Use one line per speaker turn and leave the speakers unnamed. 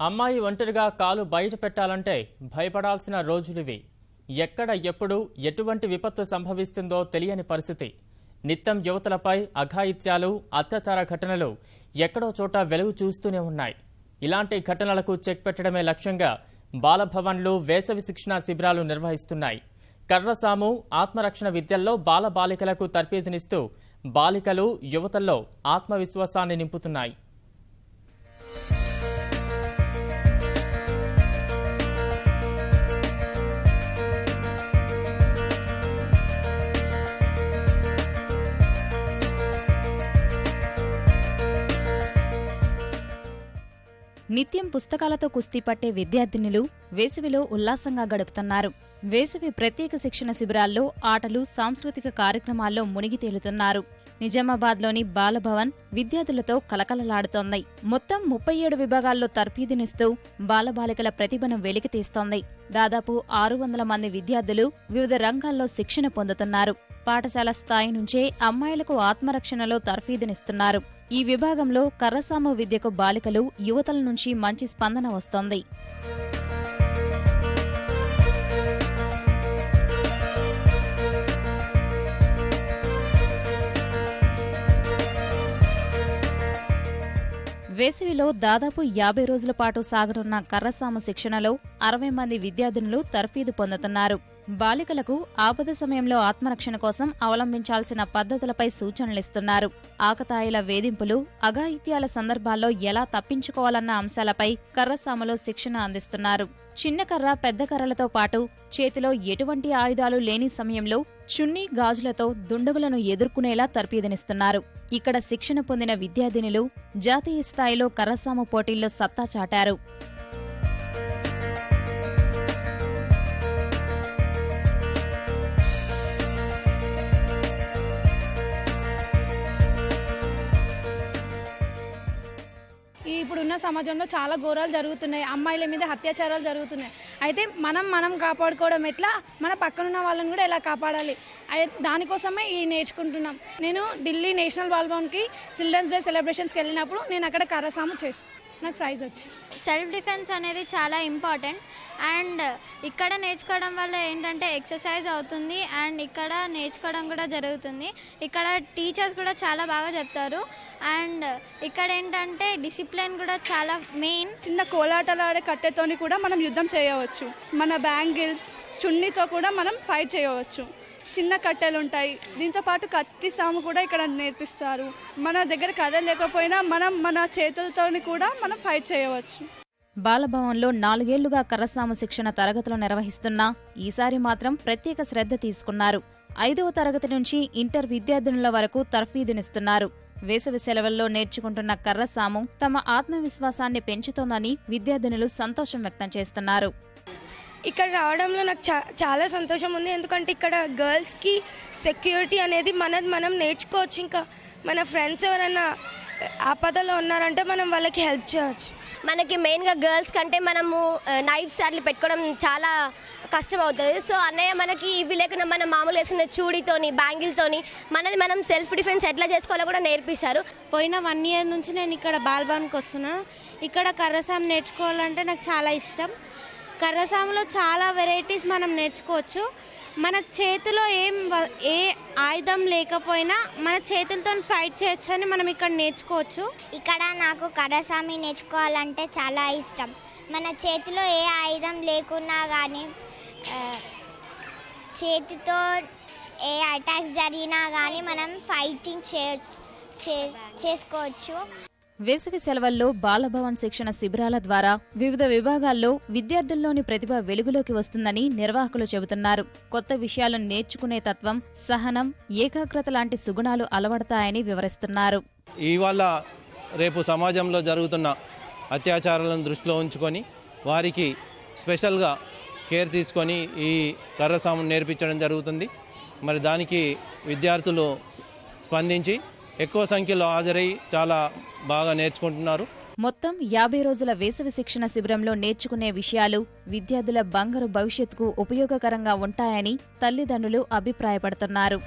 అమ్మాయి ఒంటరిగా కాలు బయట పెట్టాలంటే భయపడాల్సిన రోజులివి. ఎక్కడ ఎప్పుడు ఎటువంటి విపత్తు సంభవిస్తుందో తెలియని పరిస్థితి. నిత్యం యువతలపై అఘాయిత్యాలు, అత్యాచార ఘటనలు ఎక్కడో చోట వెలుగు చూస్తూనే ఉన్నాయి. ఇలాంటి ఘటనలకు చెక్ పెట్టడమే లక్ష్యంగా బాలభవన్లు వేసవి శిక్షణ శిబిరాలు నిర్వహిస్తున్నాయి. కర్రసాము ఆత్మరక్షణ విద్యల్లో బాలబాలికలకు తర్ఫీదునిస్తూ బాలికలు, యువతల్లో ఆత్మవిశ్వాసాన్ని నింపుతున్నాయి.
నిత్యం పుస్తకాలతో కుస్తీ పట్టే విద్యార్థినులు వేసవిలో ఉల్లాసంగా గడుపుతున్నారు. వేసవి ప్రత్యేక శిక్షణ శిబిరాల్లో ఆటలు, సాంస్కృతిక కార్యక్రమాల్లో మునిగి తేలుతున్నారు. నిజామాబాద్లోని బాలభవన్ విద్యార్థులతో కలకలలాడుతోంది. మొత్తం 37 విభాగాల్లో తర్ఫీదునిస్తూ బాలబాలికల ప్రతిభను వెలికితీస్తోంది. దాదాపు 600 మంది విద్యార్థులు వివిధ రంగాల్లో శిక్షణ పొందుతున్నారు. పాఠశాల స్థాయి నుంచే అమ్మాయిలకు ఆత్మరక్షణలో తర్ఫీదునిస్తున్నారు. ఈ విభాగంలో కర్రసాము విద్యకు బాలికలు, యువతల నుంచి మంచి స్పందన వస్తోంది. వేసవిలో దాదాపు 50 రోజుల పాటు సాగనున్న కర్రసాము శిక్షణలో 60 మంది విద్యార్థినులు తర్ఫీదు పొందుతున్నారు. బాలికలకు ఆపద సమయంలో ఆత్మరక్షణ కోసం అవలంబించాల్సిన పద్ధతులపై సూచనలిస్తున్నారు. ఆకతాయిల వేధింపులు, అఘాయిత్యాల సందర్భాల్లో ఎలా తప్పించుకోవాలన్న అంశాలపై కర్రసాములో శిక్షణ అందిస్తున్నారు. చిన్న కర్ర, పెద్ద కర్రలతో పాటు చేతిలో ఎటువంటి ఆయుధాలు లేని సమయంలో చున్నీ, గాజులతో దుండగులను ఎదుర్కొనేలా తర్ఫీదునిస్తున్నారు. ఇక్కడ శిక్షణ పొందిన విద్యార్థినులు జాతీయ స్థాయిలో కర్రసాము పోటీల్లో సత్తా చాటారు.
ఇప్పుడున్న సమాజంలో చాలా ఘోరాలు జరుగుతున్నాయి. అమ్మాయిల మీద అత్యాచారాలు జరుగుతున్నాయి. అయితే మనం కాపాడుకోవడం ఎట్లా, మన పక్కనున్న వాళ్ళని కూడా ఎలా కాపాడాలి, దానికోసమే నేర్చుకుంటున్నాం. నేను ఢిల్లీ నేషనల్ బాలభవన్కి చిల్డ్రన్స్ డే సెలబ్రేషన్స్కి వెళ్ళినప్పుడు నేను అక్కడ కర్రసాము చేసి నాకు ప్రైజ్ వచ్చింది.
సెల్ఫ్ డిఫెన్స్ అనేది చాలా ఇంపార్టెంట్. అండ్ ఇక్కడ నేర్చుకోవడం వల్ల ఏంటంటే ఎక్సర్సైజ్ అవుతుంది అండ్ ఇక్కడ నేర్చుకోవడం కూడా జరుగుతుంది. ఇక్కడ టీచర్స్ కూడా చాలా బాగా చెప్తారు. అండ్ ఇక్కడ ఏంటంటే డిసిప్లిన్ కూడా చాలా మెయిన్.
చిన్న కోలాటలాడే కట్టెతోని కూడా మనం యుద్ధం చేయవచ్చు. మన బ్యాంగిల్స్, చున్నీతో కూడా మనం ఫైట్ చేయవచ్చు. చిన్న కట్టెలు ఉంటాయి. దీంతో పాటు కత్తి సాము కూడా ఇక్కడ నేర్పిస్తారు. మన దగ్గర కర్ర లేకపోయినా మన చేతులతో కూడా మనం ఫైట్ చేయవచ్చు.
బాలభవన్లో 4 ఏళ్లుగా కర్రసాము శిక్షణ తరగతులు నిర్వహిస్తున్నా ఈసారి మాత్రం ప్రత్యేక శ్రద్ధ తీసుకున్నారు. 5వ తరగతి నుంచి ఇంటర్ విద్యార్థినుల వరకు తర్ఫీదునిస్తున్నారు. వేసవి సెలవుల్లో నేర్చుకుంటున్న కర్రసాము తమ ఆత్మవిశ్వాసాన్ని పెంచుతోందని విద్యార్థినులు సంతోషం వ్యక్తం చేస్తున్నారు.
ఇక్కడ రావడంలో నాకు చాలా సంతోషం ఉంది. ఎందుకంటే ఇక్కడ గర్ల్స్కి సెక్యూరిటీ అనేది మనం నేర్చుకోవచ్చు. ఇంకా మన ఫ్రెండ్స్ ఎవరైనా ఆపదలో ఉన్నారంటే మనం వాళ్ళకి హెల్ప్ చేయవచ్చు.
మనకి మెయిన్గా గర్ల్స్ కంటే మనము నైఫ్స్ అట్లా పెట్టుకోవడం చాలా కష్టం అవుతుంది. సో అన్నయ్య మనకి ఇవి లేకుండా మనం మామూలు వేసిన చూడితోని, బ్యాంగిల్తోని మనం సెల్ఫ్ డిఫెన్స్ ఎట్లా చేసుకోవాలో కూడా నేర్పిస్తారు.
పోయిన 1 ఇయర్ నుంచి నేను ఇక్కడ బాలభవన్కి వస్తున్నాను. ఇక్కడ కర్రసాము నేర్చుకోవాలంటే నాకు చాలా ఇష్టం. కర్రసాములో చాలా వెరైటీస్ మనం నేర్చుకోవచ్చు. మన చేతిలో ఏ ఆయుధం లేకపోయినా మన చేతులతో ఫైట్ చేయొచ్చు అని మనం ఇక్కడ నేర్చుకోవచ్చు.
ఇక్కడ నాకు కర్రసాము నేర్చుకోవాలంటే చాలా ఇష్టం. మన చేతిలో ఏ ఆయుధం లేకున్నా కానీ చేతితో ఏ అటాక్స్ జరిగినా కానీ మనం ఫైటింగ్ చేసుకోవచ్చు.
వేసవి సెలవుల్లో బాలభవన్ శిక్షణ శిబిరాల ద్వారా వివిధ విభాగాల్లో విద్యార్థుల్లోని ప్రతిభ వెలుగులోకి వస్తుందని నిర్వాహకులు చెబుతున్నారు. కొత్త విషయాలను నేర్చుకునే తత్వం, సహనం, ఏకాగ్రత లాంటి సుగుణాలు అలవడతాయని వివరిస్తున్నారు.
ఇవాళ రేపు సమాజంలో జరుగుతున్న అత్యాచారాలను దృష్టిలో ఉంచుకొని వారికి స్పెషల్గా కేర్ తీసుకొని ఈ కర్రసామును నేర్పించడం జరుగుతుంది. మరి దానికి విద్యార్థులు స్పందించి ఎక్కువ సంఖ్యలో హాజరై చాలా బాగా నేర్చుకుంటున్నారు.
మొత్తం 50 రోజుల వేసవి శిక్షణ శిబిరంలో నేర్చుకునే విషయాలు విద్యార్థుల బంగారు భవిష్యత్తుకు ఉపయోగకరంగా ఉంటాయని తల్లిదండ్రులు అభిప్రాయపడుతున్నారు.